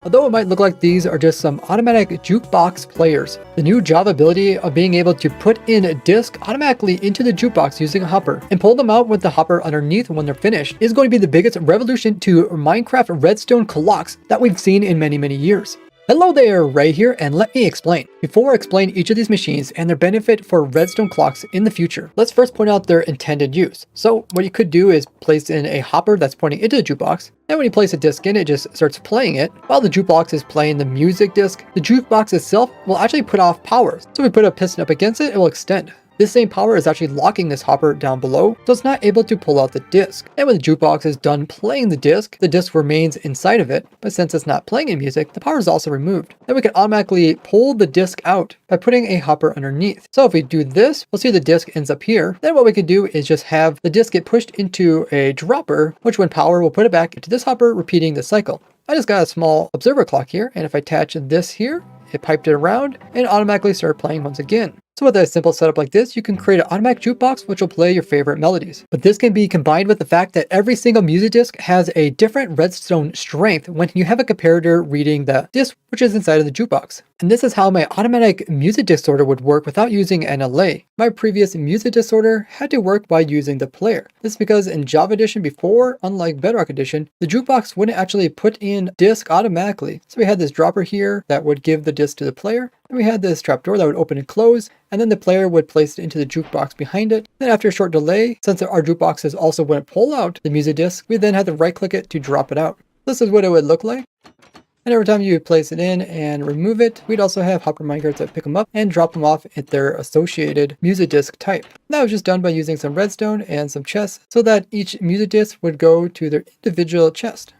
Although it might look like these are just some automatic jukebox players, the new Java ability of being able to put in a disk automatically into the jukebox using a hopper and pull them out with the hopper underneath when they're finished is going to be the biggest revolution to Minecraft redstone clocks that we've seen in many years. Hello there, Ray here, and let me explain. Before I explain each of these machines and their benefit for redstone clocks in the future, let's first point out their intended use. So what you could do is place in a hopper that's pointing into the jukebox, and when you place a disc in, it just starts playing it. While the jukebox is playing the music disc, the jukebox itself will actually put off power. So if we put a piston up against it, it will extend. This same power is actually locking this hopper down below, so it's not able to pull out the disc. And when the jukebox is done playing the disc remains inside of it, but since it's not playing any music, the power is also removed. Then we can automatically pull the disc out by putting a hopper underneath. So if we do this, we'll see the disc ends up here. Then what we could do is just have the disc get pushed into a dropper, which when power will put it back into this hopper, repeating the cycle. I just got a small observer clock here, and if I attach this here, it piped it around and automatically started playing once again. So with a simple setup like this, you can create an automatic jukebox which will play your favorite melodies. But this can be combined with the fact that every single music disc has a different redstone strength when you have a comparator reading the disc which is inside of the jukebox. And this is how my automatic music disc sorter would work without using NLA. My previous music disc sorter had to work by using the player. This is because in Java Edition before, unlike Bedrock Edition, the jukebox wouldn't actually put in disc automatically. So we had this dropper here that would give the disc to the player. And we had this trapdoor that would open and close, and then the player would place it into the jukebox behind it. Then after a short delay, since our jukeboxes also wouldn't pull out the music disc, we then had to right click it to drop it out. This is what it would look like. And every time you would place it in and remove it, we'd also have hopper minecarts that pick them up and drop them off at their associated music disc type. That was just done by using some redstone and some chests so that each music disc would go to their individual chest.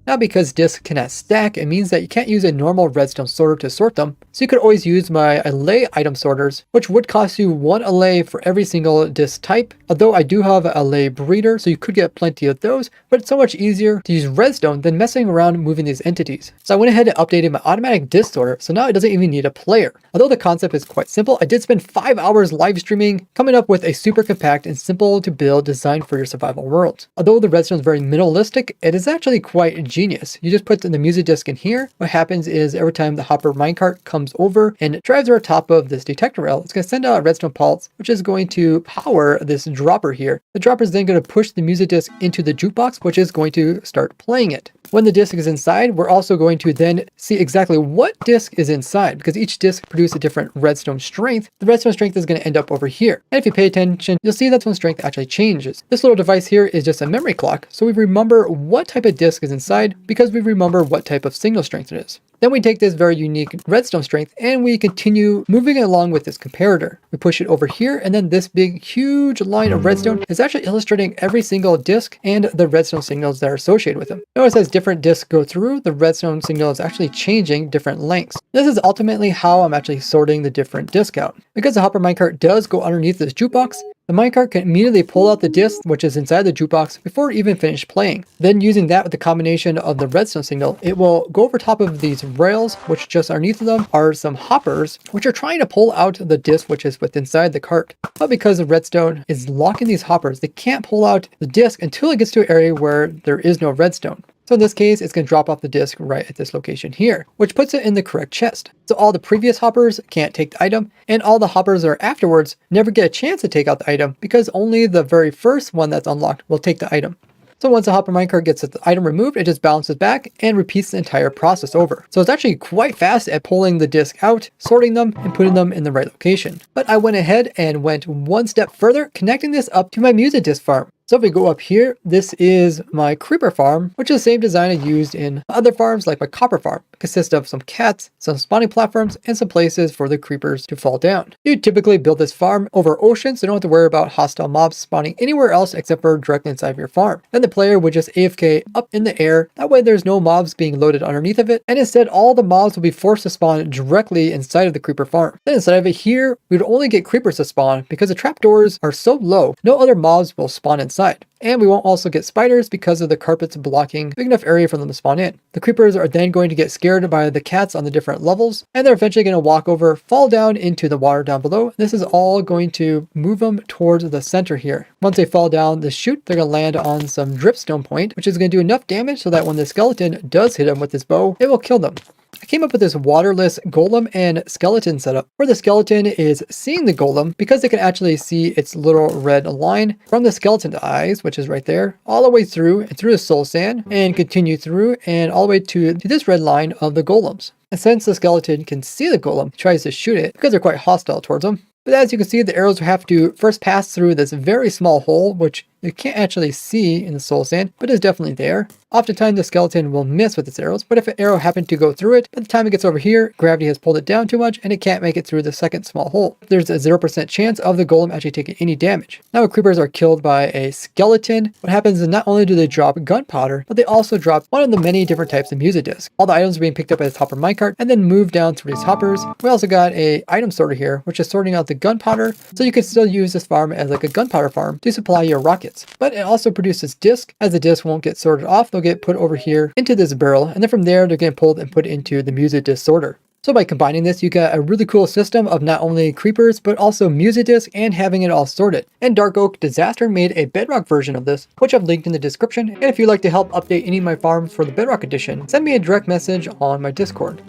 Now because discs cannot stack, it means that you can't use a normal redstone sorter to sort them, so you could always use my allay item sorters, which would cost you 1 allay for every single disc type. Although I do have an allay breeder, so you could get plenty of those, but it's so much easier to use redstone than messing around moving these entities. So I went ahead and updated my automatic disc sorter, so now it doesn't even need a player. Although the concept is quite simple, I did spend 5 hours live streaming, coming up with a super compact and simple to build design for your survival world. Although the redstone is very minimalistic, it is actually quite genius. You just put the music disc in here. What happens is every time the hopper minecart comes over and drives over top of this detector rail, it's going to send out a redstone pulse, which is going to power this dropper here. The dropper is then going to push the music disc into the jukebox, which is going to start playing it. When the disc is inside, we're also going to then see exactly what disc is inside because each disc produces a different redstone strength. The redstone strength is going to end up over here. And if you pay attention, you'll see that redstone strength actually changes. This little device here is just a memory clock. So we remember what type of disc is inside because we remember what type of signal strength it is. Then we take this very unique redstone strength and we continue moving along with this comparator. We push it over here and then this big huge line of redstone is actually illustrating every single disc and the redstone signals that are associated with them. Notice as different discs go through, the redstone signal is actually changing different lengths. This is ultimately how I'm actually sorting the different discs out. Because the hopper minecart does go underneath this jukebox, the minecart can immediately pull out the disc which is inside the jukebox before it even finished playing. Then using that with the combination of the redstone signal, it will go over top of these rails, which just underneath of them are some hoppers, which are trying to pull out the disc which is within inside the cart. But because the redstone is locking these hoppers, they can't pull out the disc until it gets to an area where there is no redstone. So in this case, it's going to drop off the disc right at this location here, which puts it in the correct chest. So all the previous hoppers can't take the item, and all the hoppers that are afterwards never get a chance to take out the item because only the very first one that's unlocked will take the item. So once the hopper minecart gets the item removed, it just bounces back and repeats the entire process over. So it's actually quite fast at pulling the disc out, sorting them, and putting them in the right location. But I went ahead and went one step further, connecting this up to my music disc farm. So if we go up here, this is my creeper farm, which is the same design I used in other farms like my copper farm. It consists of some cats, some spawning platforms, and some places for the creepers to fall down. You typically build this farm over ocean, so you don't have to worry about hostile mobs spawning anywhere else except for directly inside of your farm. Then the player would just AFK up in the air. That way there's no mobs being loaded underneath of it, and instead all the mobs will be forced to spawn directly inside of the creeper farm. Then inside of it here, we would only get creepers to spawn because the trapdoors are so low, no other mobs will spawn inside. inside. And we won't also get spiders because of the carpets blocking big enough area for them to spawn in. The creepers are then going to get scared by the cats on the different levels, and they're eventually going to walk over, fall down into the water down below. This is all going to move them towards the center here. Once they fall down the chute, they're going to land on some dripstone point, which is going to do enough damage so that when the skeleton does hit them with his bow, it will kill them. I came up with this waterless golem and skeleton setup where the skeleton is seeing the golem because they can actually see its little red line from the skeleton's eyes, which is right there, all the way through and through the soul sand and continue through and all the way to this red line of the golems. And since the skeleton can see the golem, it tries to shoot it because they're quite hostile towards them. But as you can see, the arrows have to first pass through this very small hole, which you can't actually see in the soul sand, but is definitely there. Oftentimes the skeleton will miss with its arrows, but if an arrow happened to go through it, by the time it gets over here, gravity has pulled it down too much and it can't make it through the second small hole. There's a 0% chance of the golem actually taking any damage. Now when creepers are killed by a skeleton, what happens is not only do they drop gunpowder, but they also drop one of the many different types of music discs. All the items are being picked up by this hopper minecart and then moved down through these hoppers. We also got a item sorter here, which is sorting out the gunpowder, so you can still use this farm as like a gunpowder farm to supply your rockets. But it also produces disc. As the disc won't get sorted off, they'll get put over here into this barrel, and then from there they're getting pulled and put into the music disc sorter. So by combining this, you get a really cool system of not only creepers, but also music disc and having it all sorted. And Dark Oak Disaster made a Bedrock version of this, which I've linked in the description. And if you'd like to help update any of my farms for the Bedrock edition, send me a direct message on my Discord.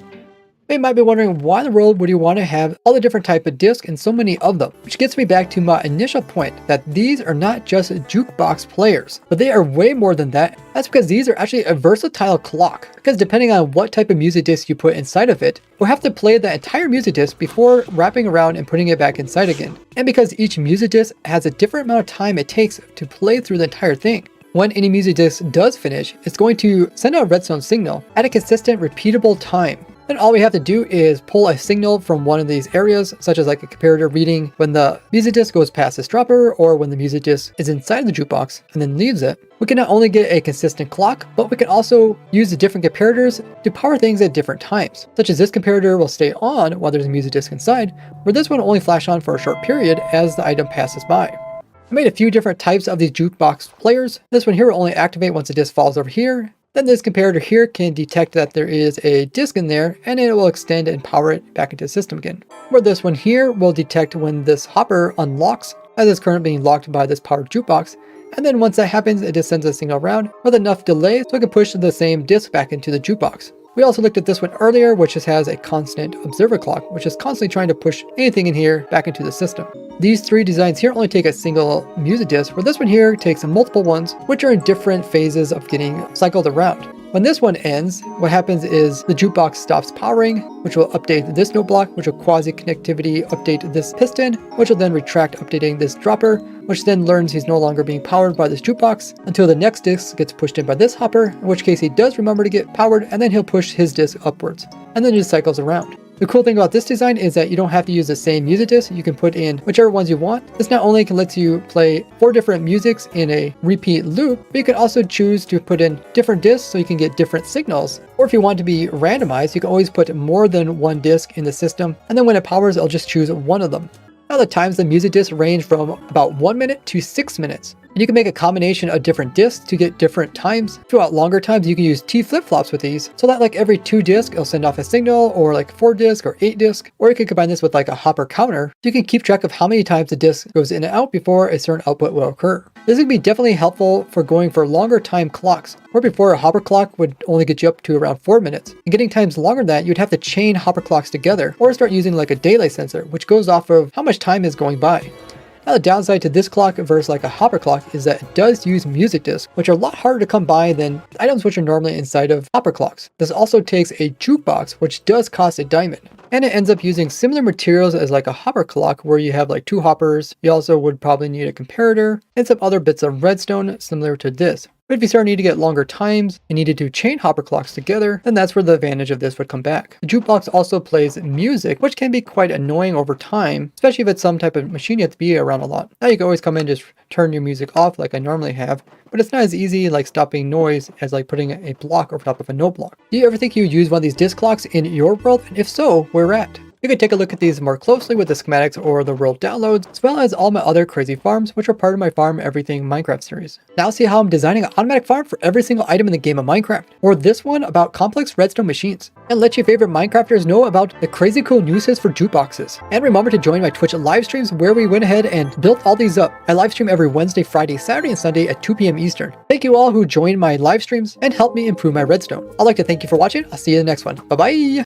You might be wondering why in the world would you want to have all the different type of discs and so many of them, which gets me back to my initial point that these are not just jukebox players, but they are way more than that. That's because these are actually a versatile clock, because depending on what type of music disc you put inside of it, we'll have to play the entire music disc before wrapping around and putting it back inside again. And because each music disc has a different amount of time it takes to play through the entire thing, when any music disc does finish, it's going to send out a redstone signal at a consistent, repeatable time. Then all we have to do is pull a signal from one of these areas, such as like a comparator reading when the music disc goes past this dropper or when the music disc is inside the jukebox and then leaves it. We can not only get a consistent clock, but we can also use the different comparators to power things at different times, such as this comparator will stay on while there's a music disc inside, where this one will only flash on for a short period as the item passes by. I made a few different types of these jukebox players. This one here will only activate once the disc falls over here. Then this comparator here can detect that there is a disc in there and it will extend and power it back into the system again. Where this one here will detect when this hopper unlocks, as it's currently being locked by this powered jukebox. And then once that happens, it just sends a signal around with enough delay so it can push the same disc back into the jukebox. We also looked at this one earlier, which just has a constant observer clock, which is constantly trying to push anything in here back into the system. These three designs here only take a single music disc, where this one here takes multiple ones, which are in different phases of getting cycled around. When this one ends, what happens is the jukebox stops powering, which will update this note block, which will quasi-connectivity update this piston, which will then retract updating this dropper, which then learns he's no longer being powered by this jukebox until the next disc gets pushed in by this hopper, in which case he does remember to get powered and then he'll push his disc upwards, and then it just cycles around. The cool thing about this design is that you don't have to use the same music disc. You can put in whichever ones you want. This not only can let you play 4 different musics in a repeat loop, but you can also choose to put in different discs so you can get different signals. Or if you want to be randomized, you can always put more than one disc in the system, and then when it powers, it'll just choose one of them. Now the times the music discs range from about 1 minute to 6 minutes. And you can make a combination of different discs to get different times. If you want longer times, you can use T flip-flops with these, so that like every 2 discs, it'll send off a signal, or like 4 discs or 8 discs. Or you can combine this with like a hopper counter, so you can keep track of how many times the disc goes in and out before a certain output will occur. This would be definitely helpful for going for longer time clocks, where before a hopper clock would only get you up to around 4 minutes. And getting times longer than that, you'd have to chain hopper clocks together, or start using like a daylight sensor, which goes off of how much time is going by. Now the downside to this clock versus like a hopper clock is that it does use music discs, which are a lot harder to come by than items which are normally inside of hopper clocks. This also takes a jukebox, which does cost a diamond. And it ends up using similar materials as like a hopper clock, where you have like 2 hoppers. You also would probably need a comparator and some other bits of redstone similar to this. But if you start needing to get longer times and needed to chain hopper clocks together, then that's where the advantage of this would come back. The jukebox also plays music, which can be quite annoying over time, especially if it's some type of machine you have to be around a lot. Now you can always come in and just turn your music off like I normally have, but it's not as easy like stopping noise as like putting a block over top of a note block. Do you ever think you would use one of these disc clocks in your world? And if so, where at? You can take a look at these more closely with the schematics or the world downloads, as well as all my other crazy farms, which are part of my Farm Everything Minecraft series. Now see how I'm designing an automatic farm for every single item in the game of Minecraft, or this one about complex redstone machines, and let your favorite Minecrafters know about the crazy cool uses for jukeboxes. And remember to join my Twitch live streams where we went ahead and built all these up. I live stream every Wednesday, Friday, Saturday, and Sunday at 2 p.m. Eastern. Thank you all who joined my live streams and helped me improve my redstone. I'd like to thank you for watching. I'll see you in the next one. Bye bye!